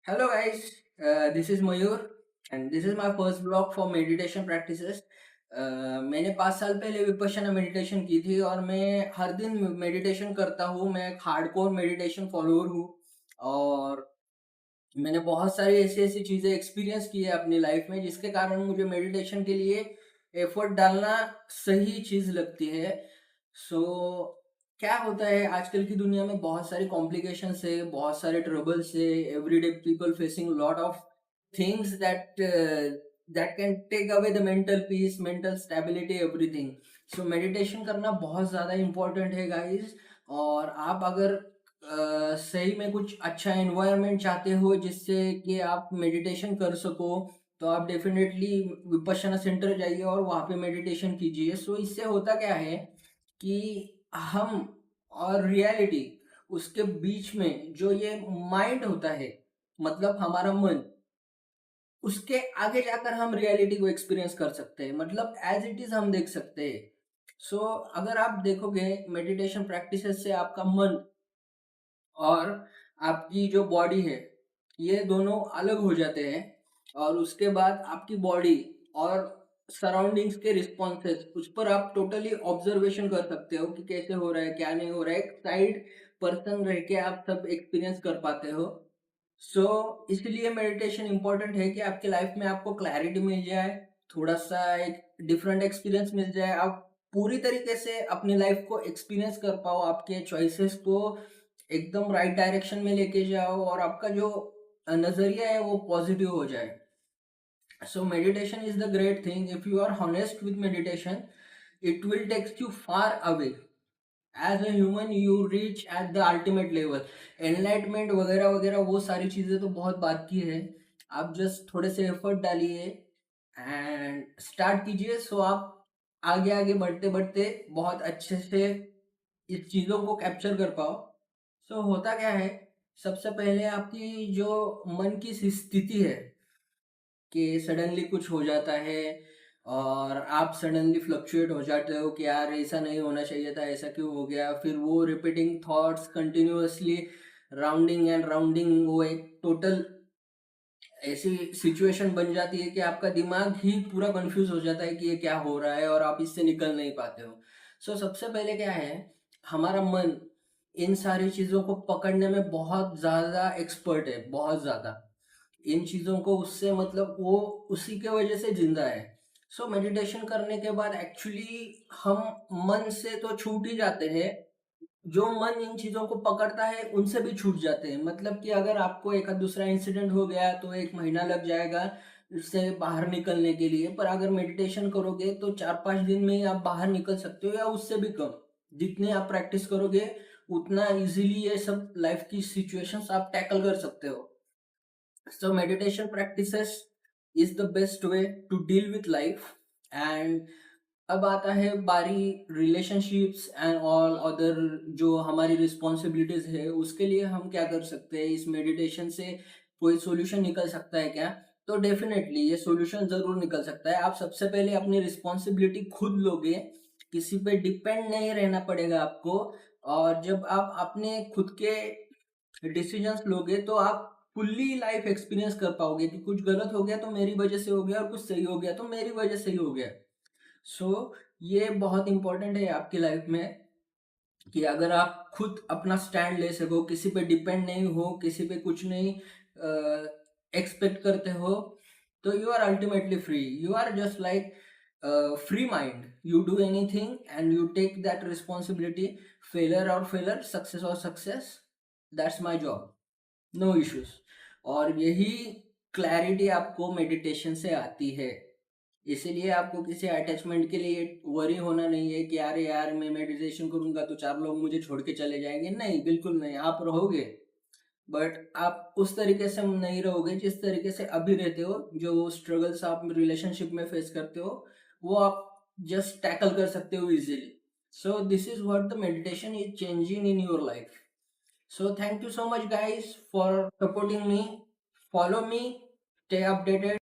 Hello guys, this is Mayur and this is my first blog for meditation practices. मैंने 5 साल पहले Vipassana meditation की थी और मैं हर दिन मेडिटेशन करता हूँ। मैं एक हार्डकोर मेडिटेशन फॉलोअर हूँ और मैंने बहुत सारी ऐसी-ऐसी चीज़ें एक्सपीरियंस की है अपनी लाइफ में जिसके कारण मुझे मेडिटेशन के लिए एफर्ट डालना सही चीज़ लगती है। सो क्या होता है आजकल की दुनिया में बहुत सारी कॉम्प्लिकेशंस है, बहुत सारे ट्रबल्स है, everyday people facing lot of things that can take away the mental peace, mental stability, everything. So meditation करना बहुत ज़्यादा इम्पोर्टेंट है गाइस। और आप अगर सही में कुछ अच्छा एनवायरनमेंट चाहते हो जिससे कि आप मेडिटेशन कर सको, तो आप डेफिनेटली विपश्यना सेंटर जाइए और वहाँ पे मेडिटेशन कीजिए। सो इससे होता क्या है कि हम और रियलिटी, उसके बीच में जो ये माइंड होता है, मतलब हमारा मन, उसके आगे जाकर हम रियलिटी को एक्सपीरियंस कर सकते हैं, मतलब एज इट इज हम देख सकते हैं। सो अगर आप देखोगे मेडिटेशन प्रैक्टिसेस से आपका मन और आपकी जो बॉडी है, ये दोनों अलग हो जाते हैं। और उसके बाद आपकी बॉडी और सराउंडिंग्स के रिस्पॉन्सेस, उस पर आप टोटली ऑब्जर्वेशन कर सकते हो कि कैसे हो रहा है, क्या नहीं हो रहा है। एक साइड पर्सन रह के आप सब एक्सपीरियंस कर पाते हो। सो इसलिए मेडिटेशन इंपॉर्टेंट है कि आपकी लाइफ में आपको क्लैरिटी मिल जाए, थोड़ा सा एक डिफरेंट एक्सपीरियंस मिल जाए, आप पूरी तरीके से अपनी लाइफ को एक्सपीरियंस कर पाओ, आपके चॉइसेस को एकदम राइट डायरेक्शन में लेके जाओ और आपका जो नजरिया है वो पॉजिटिव हो जाए। So meditation is the great thing. If you are honest with meditation, it will take you far away as a human. You reach at the ultimate level, enlightenment वगैरह वगैरह, वो सारी चीजें तो बहुत बात की है। आप जस्ट थोड़े से एफर्ट डालिए एंड स्टार्ट कीजिए। सो आप आगे आगे बढ़ते बढ़ते बहुत अच्छे से इस चीजों को कैप्चर कर पाओ। सो होता क्या है, सबसे पहले आपकी जो मन की स्थिति है कि सडनली कुछ हो जाता है और आप सडनली फ्लक्चुएट हो जाते हो कि यार ऐसा नहीं होना चाहिए था, ऐसा क्यों हो गया। फिर वो repeating thoughts continuously rounding and rounding, वो एक टोटल ऐसी सिचुएशन बन जाती है कि आपका दिमाग ही पूरा कंफ्यूज हो जाता है कि ये क्या हो रहा है और आप इससे निकल नहीं पाते हो। सो सबसे पहले क्या है, हमारा मन इन सारी चीज़ों को पकड़ने में बहुत ज़्यादा एक्सपर्ट है, बहुत ज़्यादा। इन चीज़ों को उससे मतलब वो उसी के वजह से जिंदा है। सो मेडिटेशन करने के बाद एक्चुअली हम मन से तो छूट ही जाते हैं, जो मन इन चीज़ों को पकड़ता है उनसे भी छूट जाते हैं। मतलब कि अगर आपको एक आध दूसरा इंसिडेंट हो गया तो 1 महीना लग जाएगा उससे बाहर निकलने के लिए, पर अगर मेडिटेशन करोगे तो 4-5 दिन में ही आप बाहर निकल सकते हो या उससे भी कम। जितनी आप प्रैक्टिस करोगे उतना इजीली ये सब लाइफ की सिचुएशंस आप टैकल कर सकते हो। So meditation practices is the best way to deal with life। and अब आता है बारी रिलेशनशिप्स एंड ऑल अदर, जो हमारी रिस्पॉन्सिबिलिटीज है उसके लिए हम क्या कर सकते हैं। इस मेडिटेशन से कोई सॉल्यूशन निकल सकता है क्या? तो डेफिनेटली ये सॉल्यूशन जरूर निकल सकता है। आप सबसे पहले अपनी रिस्पॉन्सिबिलिटी खुद लोगे, किसी पे डिपेंड नहीं रहना पड़ेगा आपको। और जब आप अपने खुद के डिसीजंस लोगे तो आप फुल्ली लाइफ एक्सपीरियंस कर पाओगे कि कुछ गलत हो गया तो मेरी वजह से हो गया और कुछ सही हो गया तो मेरी वजह से ही हो गया। सो ये बहुत इंपॉर्टेंट है आपकी लाइफ में कि अगर आप खुद अपना स्टैंड ले सको, किसी पे डिपेंड नहीं हो, किसी पे कुछ नहीं एक्सपेक्ट करते हो, तो you are ultimately free. You are just like free mind. You do anything and you take that responsibility. Failure success और success, that's my job, no issues. और यही क्लैरिटी आपको मेडिटेशन से आती है। इसीलिए आपको किसी अटैचमेंट के लिए वरी होना नहीं है कि अरे यार मैं मेडिटेशन करूंगा तो 4 लोग मुझे छोड़ के चले जाएंगे। नहीं, बिल्कुल नहीं, आप रहोगे, बट आप उस तरीके से नहीं रहोगे जिस तरीके से अभी रहते हो। जो स्ट्रगल्स आप रिलेशनशिप में फेस करते हो वो आप जस्ट टैकल कर सकते हो easily. So this is what the meditation is changing in your life. So thank you so much guys for supporting me. Follow me, stay updated.